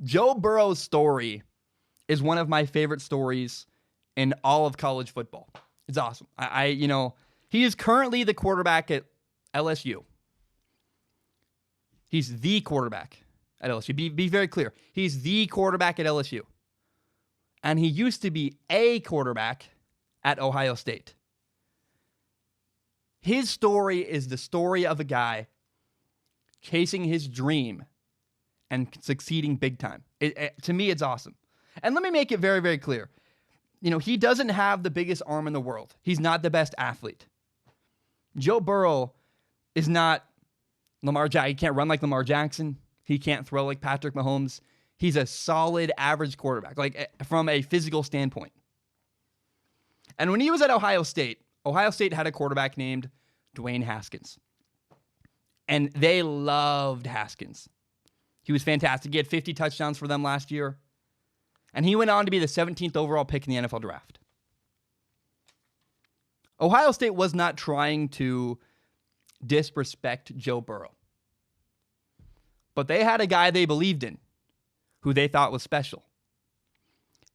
Joe Burrow's story is one of my favorite stories in all of college football. It's awesome. He is currently the quarterback at LSU. He's the quarterback at LSU. Be very clear. He's the quarterback at LSU. And he used to be a quarterback at Ohio State. His story is the story of a guy chasing his dream and succeeding big time. To me, it's awesome. And let me make it very, very clear. He doesn't have the biggest arm in the world. He's not the best athlete. Joe Burrow is not Lamar Jackson. He can't run like Lamar Jackson. He can't throw like Patrick Mahomes. He's a solid average quarterback, like from a physical standpoint. And when he was at Ohio State had a quarterback named Dwayne Haskins. And they loved Haskins. He was fantastic. He had 50 touchdowns for them last year. And he went on to be the 17th overall pick in the NFL draft. Ohio State was not trying to disrespect Joe Burrow. But they had a guy they believed in, who they thought was special.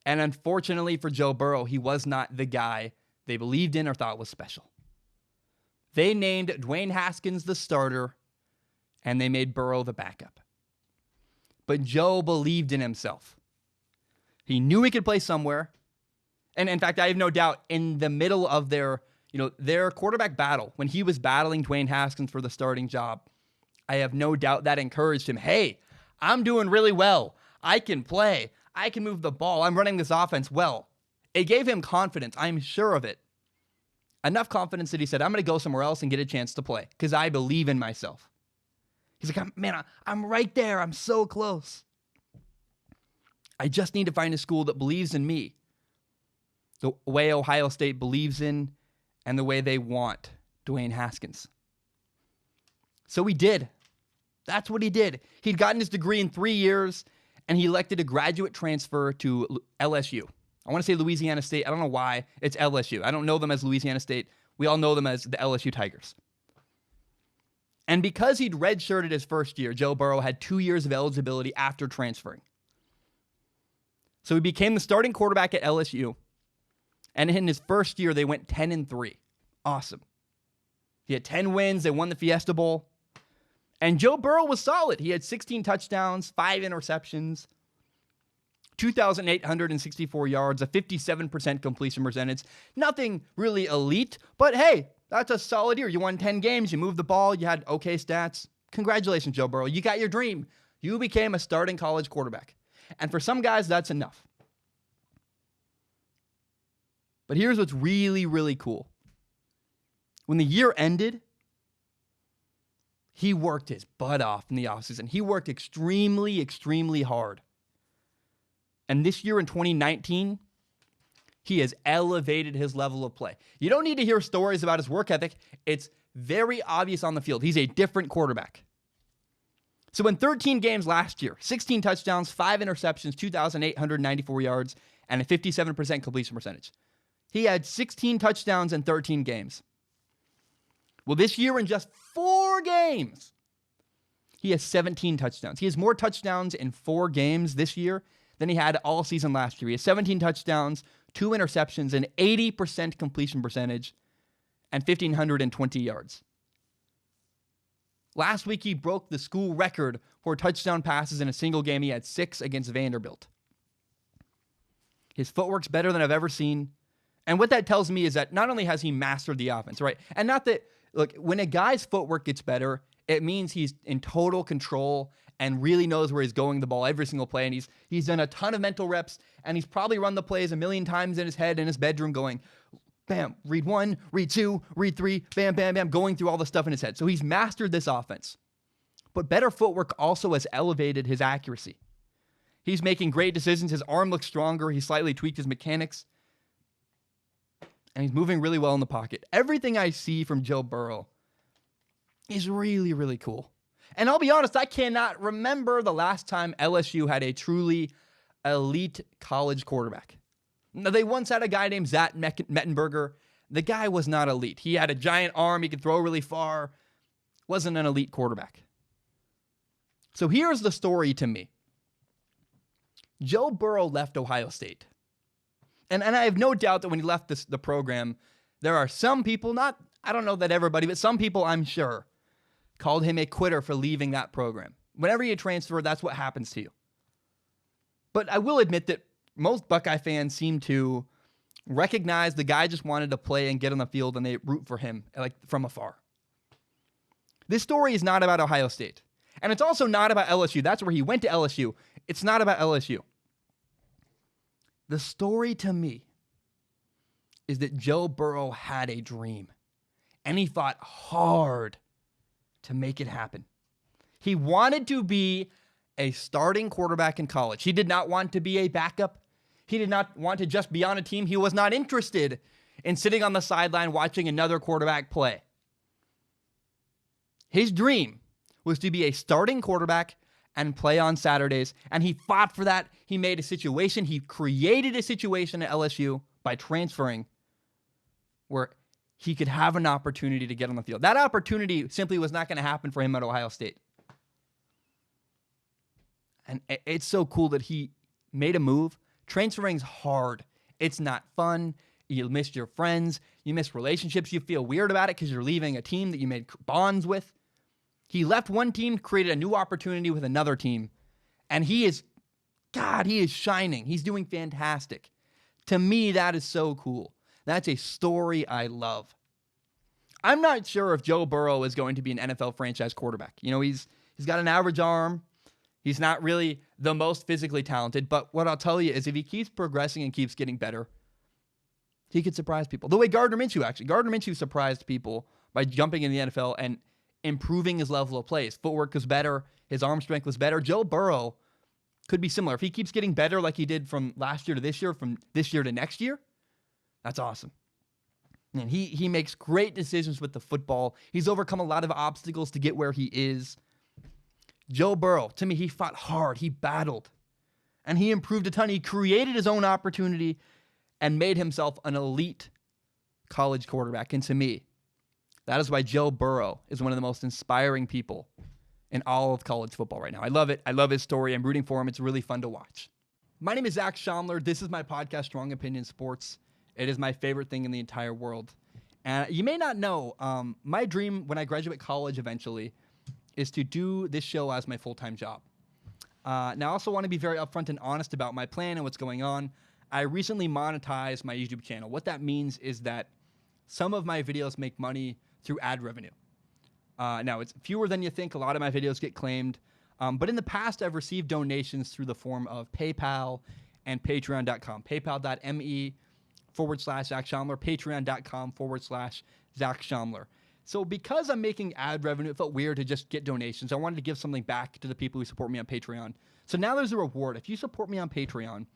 And unfortunately for Joe Burrow, he was not the guy they believed in or thought was special. They named Dwayne Haskins the starter, and they made Burrow the backup. But Joe believed in himself. He knew he could play somewhere. And in fact, I have no doubt in the middle of their quarterback battle, when he was battling Dwayne Haskins for the starting job, I have no doubt that encouraged him. Hey, I'm doing really well. I can play. I can move the ball. I'm running this offense well. It gave him confidence. I'm sure of it. Enough confidence that he said, I'm going to go somewhere else and get a chance to play because I believe in myself. He's like, man, I'm right there. I'm so close. I just need to find a school that believes in me the way Ohio State believes in and the way they want Dwayne Haskins. So he did. That's what he did. He'd gotten his degree in 3 years, and he elected a graduate transfer to LSU. I want to say Louisiana State. I don't know why. It's LSU. I don't know them as Louisiana State. We all know them as the LSU Tigers. And because he'd redshirted his first year, Joe Burrow had 2 years of eligibility after transferring. So he became the starting quarterback at LSU. And in his first year, they went 10-3. Awesome. He had 10 wins. They won the Fiesta Bowl. And Joe Burrow was solid. He had 16 touchdowns, 5 interceptions, 2,864 yards, a 57% completion percentage. Nothing really elite, but hey, that's a solid year. You won 10 games. You moved the ball. You had okay stats. Congratulations, Joe Burrow. You got your dream. You became a starting college quarterback. And for some guys, that's enough. But here's what's really, really cool. When the year ended, he worked his butt off in the offseason. He worked extremely, extremely hard. And this year in 2019, he has elevated his level of play. You don't need to hear stories about his work ethic. It's very obvious on the field. He's a different quarterback. So in 13 games last year, 16 touchdowns, 5 interceptions, 2,894 yards, and a 57% completion percentage. He had 16 touchdowns in 13 games. Well, this year in just 4 games, he has 17 touchdowns. He has more touchdowns in 4 games this year than he had all season last year. He has 17 touchdowns, 2 interceptions, an 80% completion percentage, and 1,520 yards. Last week, he broke the school record for touchdown passes in a single game. He had 6 against Vanderbilt. His footwork's better than I've ever seen. And what that tells me is that not only has he mastered the offense, right? And not that, look, when a guy's footwork gets better, it means he's in total control and really knows where he's going the ball every single play. And he's done a ton of mental reps, and he's probably run the plays a million times in his head in his bedroom going, bam, read 1, read 2, read 3, bam, bam, bam, going through all the stuff in his head. So he's mastered this offense. But better footwork also has elevated his accuracy. He's making great decisions. His arm looks stronger. He slightly tweaked his mechanics. And he's moving really well in the pocket. Everything I see from Joe Burrow is really, really cool. And I'll be honest, I cannot remember the last time LSU had a truly elite college quarterback. Now, they once had a guy named Zach Mettenberger. The guy was not elite. He had a giant arm. He could throw really far. Wasn't an elite quarterback. So here's the story to me. Joe Burrow left Ohio State. And I have no doubt that when he left the program, there are some people, I don't know that everybody, but some people I'm sure called him a quitter for leaving that program. Whenever you transfer, that's what happens to you. But I will admit that most Buckeye fans seem to recognize the guy just wanted to play and get on the field, and they root for him like from afar. This story is not about Ohio State. And it's also not about LSU. That's where he went to LSU. It's not about LSU. The story to me is that Joe Burrow had a dream, and he fought hard to make it happen. He wanted to be a starting quarterback in college. He did not want to be a backup. He did not want to just be on a team. He was not interested in sitting on the sideline watching another quarterback play. His dream was to be a starting quarterback and play on Saturdays, and he fought for that. He made a situation. He created a situation at LSU by transferring where he could have an opportunity to get on the field. That opportunity simply was not going to happen for him at Ohio State. And it's so cool that he made a move. Transferring's hard. It's not fun. You miss your friends. You miss relationships. You feel weird about it because you're leaving a team that you made bonds with. He left one team, created a new opportunity with another team. And he is shining. He's doing fantastic. To me, that is so cool. That's a story I love. I'm not sure if Joe Burrow is going to be an NFL franchise quarterback. You know, he's got an average arm. He's not really the most physically talented. But what I'll tell you is if he keeps progressing and keeps getting better, he could surprise people. The way Gardner Minshew surprised people by jumping in the NFL and improving his level of play. His footwork was better. His arm strength was better. Joe Burrow could be similar. If he keeps getting better like he did from last year to this year, from this year to next year, that's awesome. And he makes great decisions with the football. He's overcome a lot of obstacles to get where he is. Joe Burrow, to me, he fought hard. He battled. And he improved a ton. He created his own opportunity and made himself an elite college quarterback. And to me, that is why Joe Burrow is one of the most inspiring people in all of college football right now. I love it. I love his story. I'm rooting for him. It's really fun to watch. My name is Zach Schaumler. This is my podcast, Strong Opinion Sports. It is my favorite thing in the entire world. And you may not know, my dream when I graduate college eventually is to do this show as my full-time job. Now, I also want to be very upfront and honest about my plan and what's going on. I recently monetized my YouTube channel. What that means is that some of my videos make money through ad revenue. Now, it's fewer than you think. A lot of my videos get claimed. But in the past, I've received donations through the form of PayPal and Patreon.com. PayPal.me/Zach Schaumler, Patreon.com/Zach Schaumler. So because I'm making ad revenue, it felt weird to just get donations. I wanted to give something back to the people who support me on Patreon. So now there's a reward. If you support me on Patreon,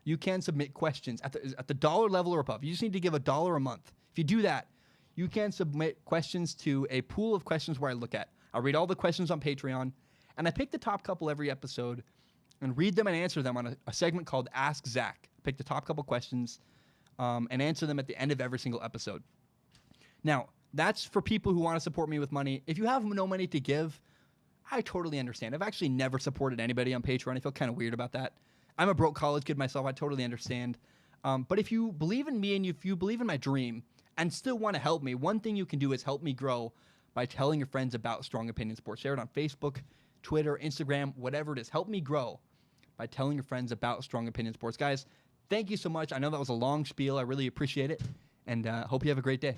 you can submit questions at the dollar level or above. You just need to give $1 a month. If you do that, you can submit questions to a pool of questions where I look at. I'll read all the questions on Patreon, and I pick the top couple every episode and read them and answer them on a segment called Ask Zach. Pick the top couple questions and answer them at the end of every single episode. Now, that's for people who want to support me with money. If you have no money to give, I totally understand. I've actually never supported anybody on Patreon. I feel kind of weird about that. I'm a broke college kid myself. I totally understand. But if you believe in me and if you believe in my dream and still want to help me, one thing you can do is help me grow by telling your friends about Strong Opinion Sports. Share it on Facebook, Twitter, Instagram, whatever it is. Help me grow by telling your friends about Strong Opinion Sports. Guys, thank you so much. I know that was a long spiel. I really appreciate it, and hope you have a great day.